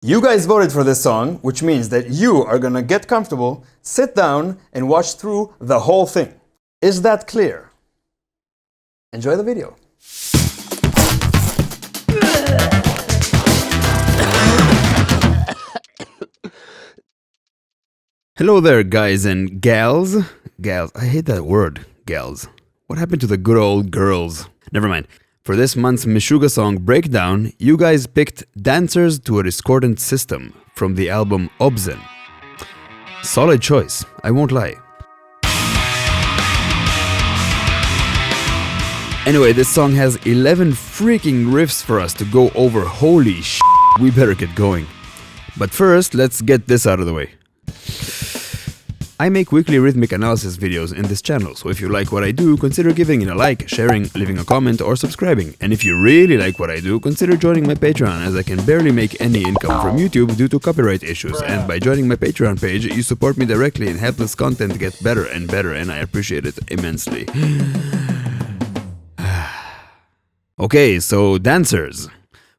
You guys voted for this song, which means that you are gonna get comfortable, sit down, and watch through the whole thing. Is that clear? Enjoy the video. Hello there, guys and gals. Gals, I hate that word, gals. What happened to the good old girls? Never mind. For this month's Meshuggah song breakdown, you guys picked Dancers to a Discordant System from the album Obzen. Solid choice, I won't lie. Anyway, this song has 11 freaking riffs for us to go over. Holy sh**, we better get going. But first, let's get this out of the way. I make weekly rhythmic analysis videos in this channel, so if you like what I do, consider giving it a like, sharing, leaving a comment, or subscribing. And if you really like what I do, consider joining my Patreon, as I can barely make any income from YouTube due to copyright issues. And by joining my Patreon page, you support me directly and help this content get better and better, and I appreciate it immensely. Okay, so dancers.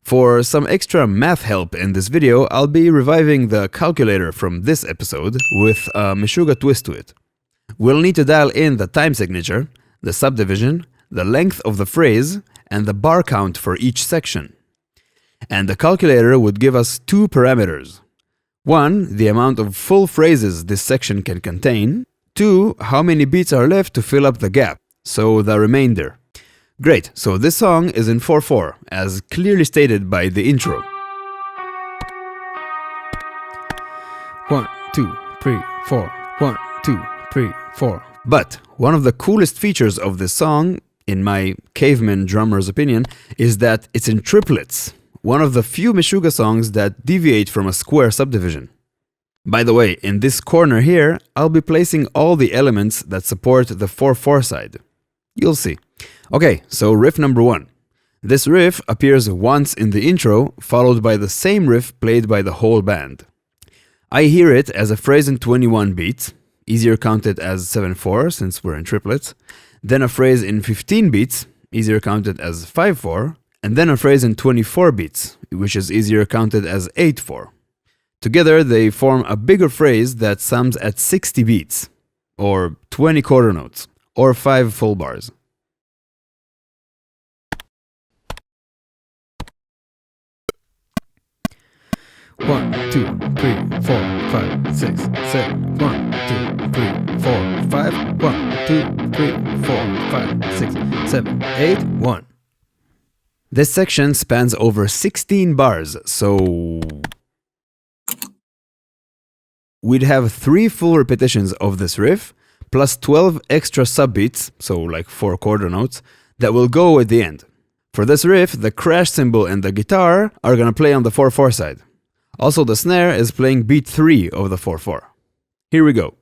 For some extra math help in this video, I'll be reviving the calculator from this episode with a Meshuggah twist to it. We'll need to dial in the time signature, the subdivision, the length of the phrase, and the bar count for each section. And the calculator would give us two parameters. 1, the amount of full phrases this section can contain. 2, how many beats are left to fill up the gap, so the remainder. Great, so this song is in 4/4, as clearly stated by the intro. 1, 2, 3, 4, 1, 2, 3, 4. But one of the coolest features of this song, in my caveman drummer's opinion, is that it's in triplets. One of the few Meshuggah songs that deviate from a square subdivision. By the way, in this corner here, I'll be placing all the elements that support the 4/4 side. You'll see. Okay, so riff number 1. This riff appears once in the intro, followed by the same riff played by the whole band. I hear it as a phrase in 21 beats, easier counted as 7/4 since we're in triplets, then a phrase in 15 beats, easier counted as 5/4, and then a phrase in 24 beats, which is easier counted as 8/4. Together they form a bigger phrase that sums at 60 beats, or 20 quarter notes, or 5 full bars. One, 2, 3, 4, 5, 6, 7. 1, 2, 3, 4, 5. 1, 2, 3, 4, 5, 6, 7, 8, 1. This section spans over 16 bars, so we'd have 3 full repetitions of this riff, plus 12 extra subbeats, so like 4 quarter notes, that will go at the end. For this riff, the crash cymbal and the guitar are gonna play on the 4/4 side. Also, the snare is playing beat 3 of the 4/4. Here we go.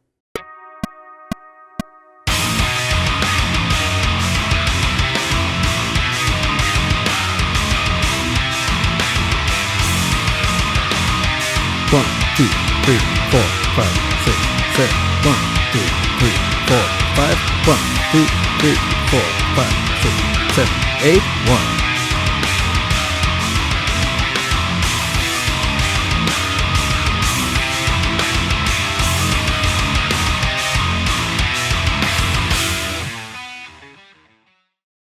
One, 2, 3, 4, 5, 6, 7. 1, 2, 3, 4, 5. 1, 2, 3, 4, 5, 6, 7, 8, 1.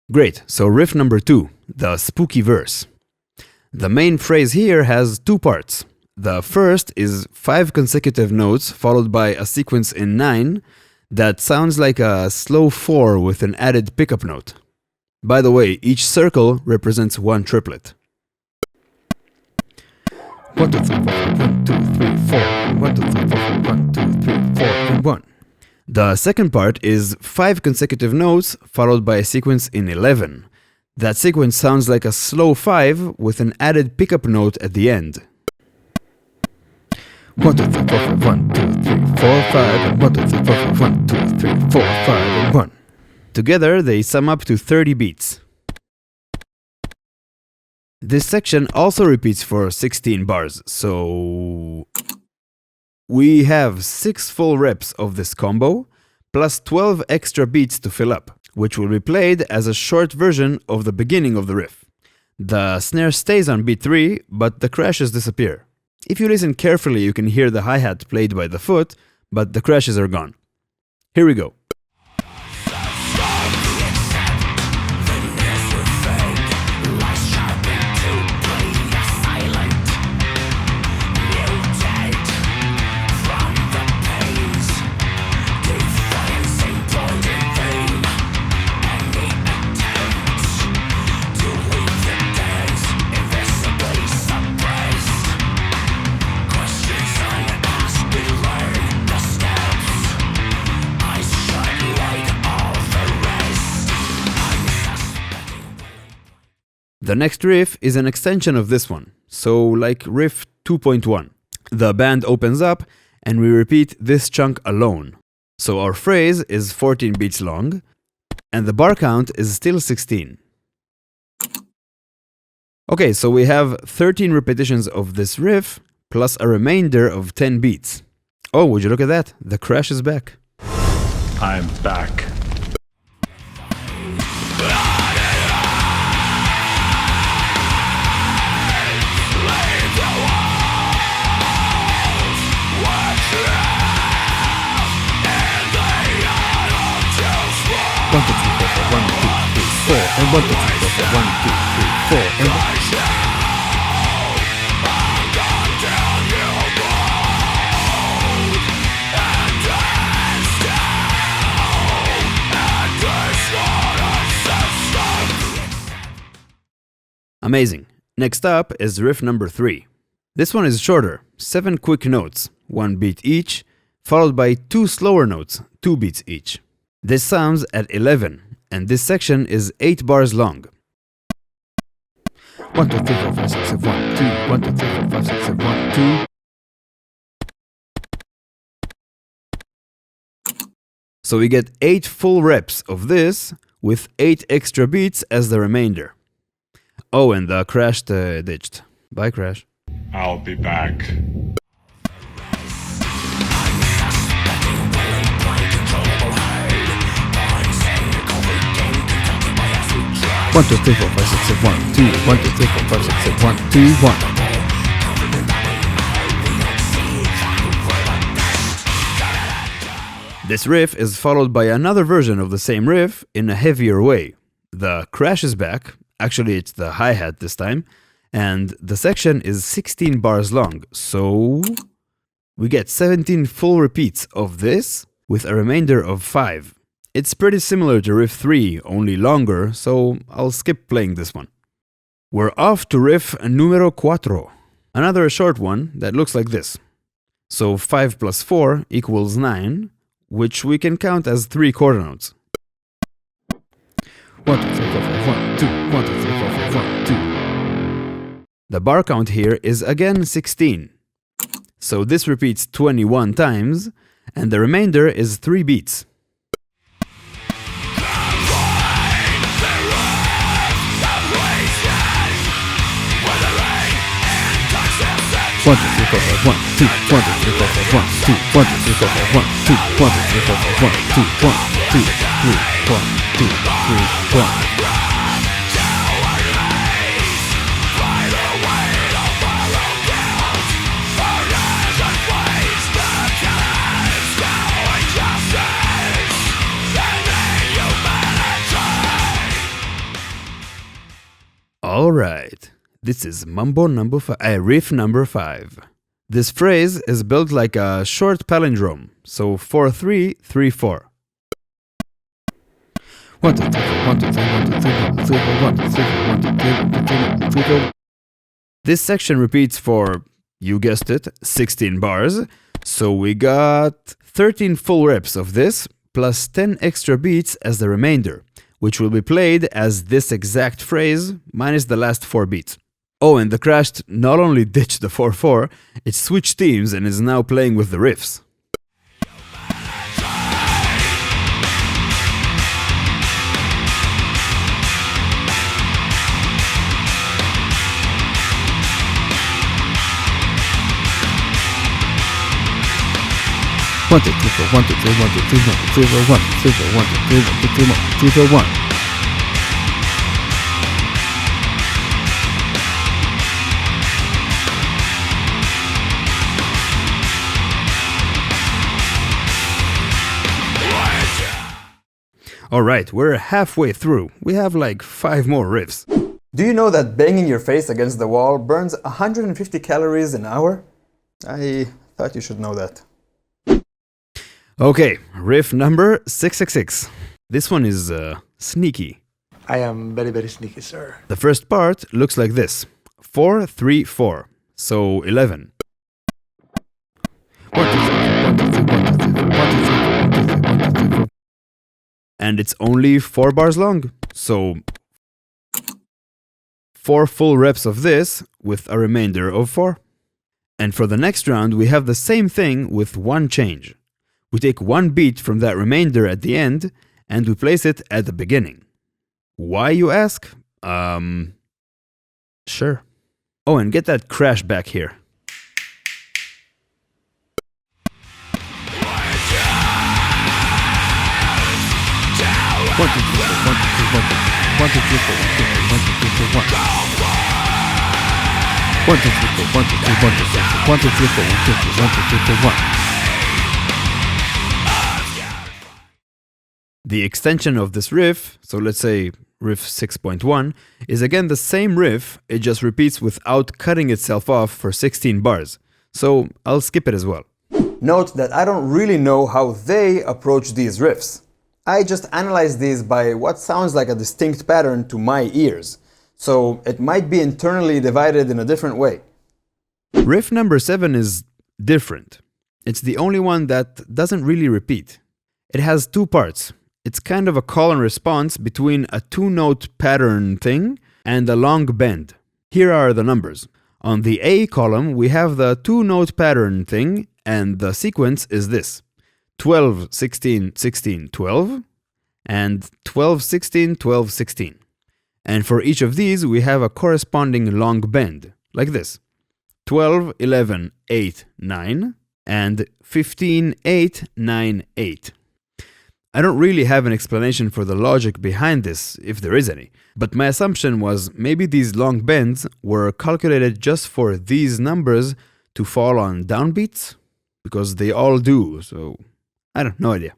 Great, so riff number 2, the spooky verse. The main phrase here has 2 parts. The first is 5 consecutive notes followed by a sequence in 9 that sounds like a slow 4 with an added pickup note. By the way, each circle represents 1 triplet. 1, 2, 3, 4, 1, 2, 3, 4. 1, 2, 3, 4, 1, 2, 3, 4, and 1. The second part is 5 consecutive notes followed by a sequence in 11. That sequence sounds like a slow 5 with an added pickup note at the end. 1, 2, 3, 4, 5, 1, 2, 3, 4, 5, and 1, 2, 3, 4, 5, 1, 2, 3, 4, 5, and 1. Together, they sum up to 30 beats. This section also repeats for 16 bars, so we have 6 full reps of this combo, plus 12 extra beats to fill up, which will be played as a short version of the beginning of the riff. The snare stays on beat 3, but the crashes disappear. If you listen carefully, you can hear the hi-hat played by the foot, but the crashes are gone. Here we go. The next riff is an extension of this one, so like riff 2.1. The band opens up and we repeat this chunk alone. So our phrase is 14 beats long and the bar count is still 16. Okay, so we have 13 repetitions of this riff plus a remainder of 10 beats. Oh, would you look at that? The crash is back. I'm back. One, two, three, four, four, 1, 2, 3, 4, and 1, 2, 3, 4, 4, 1, 2, 3, 4, and amazing. Next up is riff number 3. This one is shorter, 7 quick notes, 1 beat each, followed by 2 slower notes, 2 beats each. This sounds at 11, and this section is 8 bars long. 1, 2, 3, 4, 5, 6, 7, 1, 2, 1, 2, 3, 4, 5, 6, 7, 1, 2. So we get 8 full reps of this, with 8 extra beats as the remainder. Oh, and the crash ditched. Bye, crash. I'll be back. 1, 2, 3, 4, 5, 6, 7, 1, 2, 1, 2, 3, 4, 5, 6, 7, 1, 2, 1. This riff is followed by another version of the same riff in a heavier way. The crash is back, actually it's the hi-hat this time, and the section is 16 bars long, so we get 17 full repeats of this with a remainder of 5. It's pretty similar to riff 3, only longer, so I'll skip playing this one. We're off to riff numero 4, another short one that looks like this. So 5 plus 4 equals 9, which we can count as 3 quarter notes. 1, 2, 3, 4, 5, 1, 2, 1, 2, 3, 4, 5, 1, 2. The bar count here is again 16. So this repeats 21 times, and the remainder is 3 beats. 1, 2, 3, 4, 5, 1, 2, 1, 2, 3, 4, 5, 1, 2, 1, 2, 3, 4, 5, 1, 2, 1, 2, 3, 4, 5, 1, 2, 1, 2, 3, 1, 2, 3, 1. All right. This is riff number 5. This phrase is built like a short palindrome, so 4-3-3-4. 1, 2, 3, 4, 1, 2, 3, 1, 2, 3, 1, 2, 3, 4, 1, 2, 3, 4, 1, 2, 3, 1, 2, 3, 1, 2, 3, 4. This section repeats for, you guessed it, 16 bars, so we got 13 full reps of this, plus 10 extra beats as the remainder, which will be played as this exact phrase minus the last 4 beats. Oh, and the crash not only ditched the 4-4, it switched teams and is now playing with the riffs. One, two, three, four, 1, 2, 3, 1, 2, 3, 1, 2, 3, 4, 1, 2, 3, 4, 1, 2, 3, 1, 2, 3, 1, 2, 3, 4, 1. Alright, we're halfway through. We have like 5 more riffs. Do you know that banging your face against the wall burns 150 calories an hour? I thought you should know that. Okay, riff number 666. This one is sneaky. I am very, very sneaky, sir. The first part looks like this. 4, 3, 4. So 11. 1, 2, 3, 4, 1, 2, 3, 1, 2, 3, 4, 1, 2, 3, 4. And it's only 4 bars long. So 4 full reps of this with a remainder of 4. And for the next round, we have the same thing with one change. We take one beat from that remainder at the end and we place it at the beginning. Why, you ask? Sure. Oh, and get that crash back here. One, two, three, four, 1, 2, 3, 1, 2, 3, 4, 1, 2, 3, 4, 1, 2, 3, 4, 1. 1, 2, 3, 4, 1, 2, 3, 1, 2, 3, 1, 2, 3, 4, 1, 2, 3, 1, 2, 3, 4, 1. The extension of this riff, so let's say riff 6.1, is again the same riff, it just repeats without cutting itself off for 16 bars. So I'll skip it as well. Note that I don't really know how they approach these riffs. I just analyze these by what sounds like a distinct pattern to my ears, so it might be internally divided in a different way. Riff number 7 is different. It's the only one that doesn't really repeat. It has 2 parts. It's kind of a call and response between a 2-note pattern thing and a long bend. Here are the numbers. On the A column, we have the 2-note pattern thing, and the sequence is this. 12, 16, 16, 12, and 12, 16, 12, 16. And for each of these, we have a corresponding long bend, like this. 12, 11, 8, 9, and 15, 8, 9, 8. I don't really have an explanation for the logic behind this, if there is any, but my assumption was maybe these long bends were calculated just for these numbers to fall on downbeats, because they all do, so I don't know, no idea.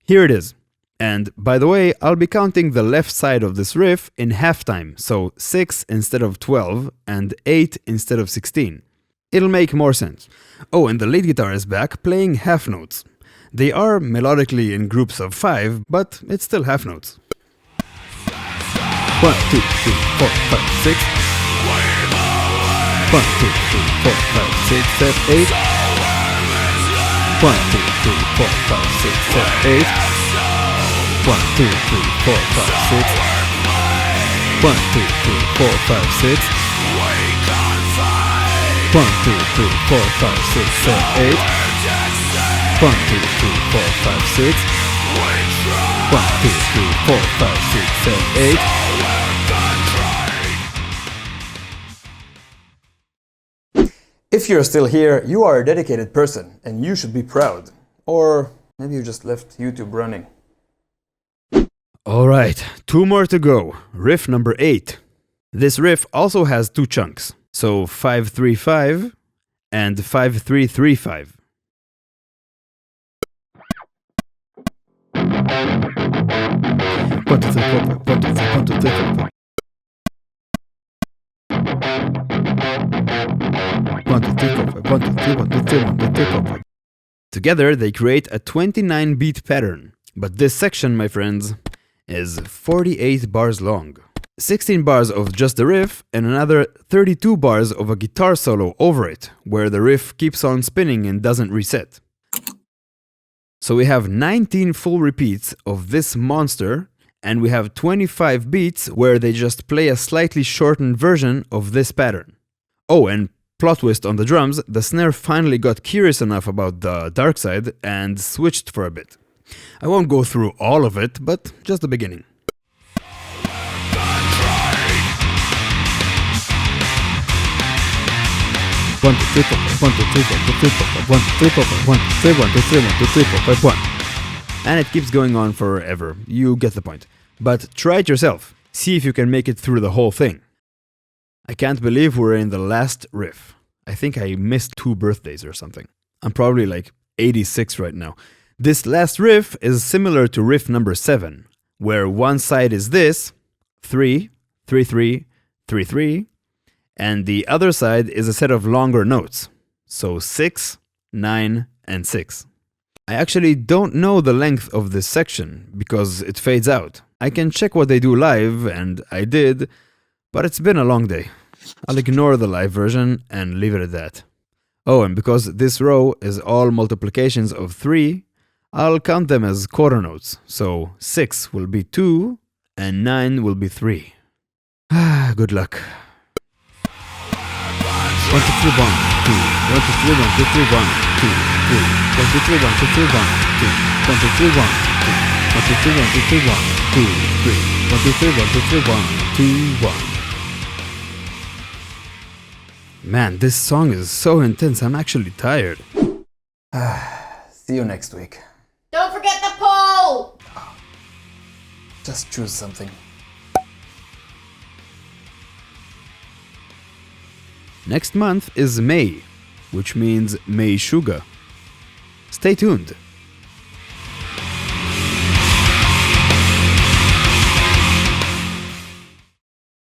Here it is. And by the way, I'll be counting the left side of this riff in halftime, so 6 instead of 12 and 8 instead of 16. It'll make more sense. Oh, and the lead guitar is back playing half notes. They are melodically in groups of 5, but it's still half notes. 1, 2, 3, 4, 5, 6. 1, 2, 3, 4, 5, 6, 7, 8. 1, 2, 3, 4, 5, 6, 7, 8. 1, 2, 3, 4, 5, 6. 1, 2, 3, 4, 5, 6. 1, 2, 3, 4, 5, 6, 7, 8. 1, 2, 3, 4, 5, 6. 1, 2, 3, 4, 5, 6, 7, 8. If you're still here, you are a dedicated person and you should be proud. Or maybe you just left YouTube running. Alright, 2 more to go. Riff number 8. This riff also has 2 chunks, so 5-3-5 and 5-3-3-5. 1, 2, 3, 4, 5. 1, 2, 3, 1, 2, 3, 4, 5. 1, 2, 3, 4, 5. 1, 2, 3, 1, 2, 3, 1, 2, 3, 4, 5. Together, they create a 29-beat pattern. But this section, my friends, is 48 bars long. 16 bars of just the riff and another 32 bars of a guitar solo over it, where the riff keeps on spinning and doesn't reset. So we have 19 full repeats of this monster, and we have 25 beats where they just play a slightly shortened version of this pattern. Oh, and plot twist on the drums, the snare finally got curious enough about the dark side and switched for a bit. I won't go through all of it, but just the beginning. One, two, three, four, 5, 1, 2, 3, 4, 1, 2, 3, 4, 5, 1, 2, 3, 4, 5, 1, 2, 3, 1, 2, 3, 1, 2, 3, 4, 5, 1. And it keeps going on forever. You get the point. But try it yourself. See if you can make it through the whole thing. I can't believe we're in the last riff. I think I missed 2 birthdays or something. I'm probably like 86 right now. This last riff is similar to riff number 7, where one side is this, 3, 3, 3, 3, 3, and the other side is a set of longer notes, so 6, 9, and 6. I actually don't know the length of this section because it fades out. I can check what they do live, and I did, but it's been a long day. I'll ignore the live version and leave it at that. Oh, and because this row is all multiplications of 3, I'll count them as quarter notes, so 6 will be 2, and 9 will be 3. Good luck. 1, 2, 3, 1, 2. 1, 2, 3, 1, 2, 3, 1, 2, 3. 1, 2, 3, 1, 2, 3, 1, 2. 1, 2, 3, 1, 2. 1, 2, 3, 1, 2, 3, 1, 2, 3. 1, 2, 3, 1, 2, 3, 1, 2, 1. Man, this song is so intense, I'm actually tired. See you next week. Don't forget the poll! Just choose something. Next month is May, which means Meshuggah. Stay tuned.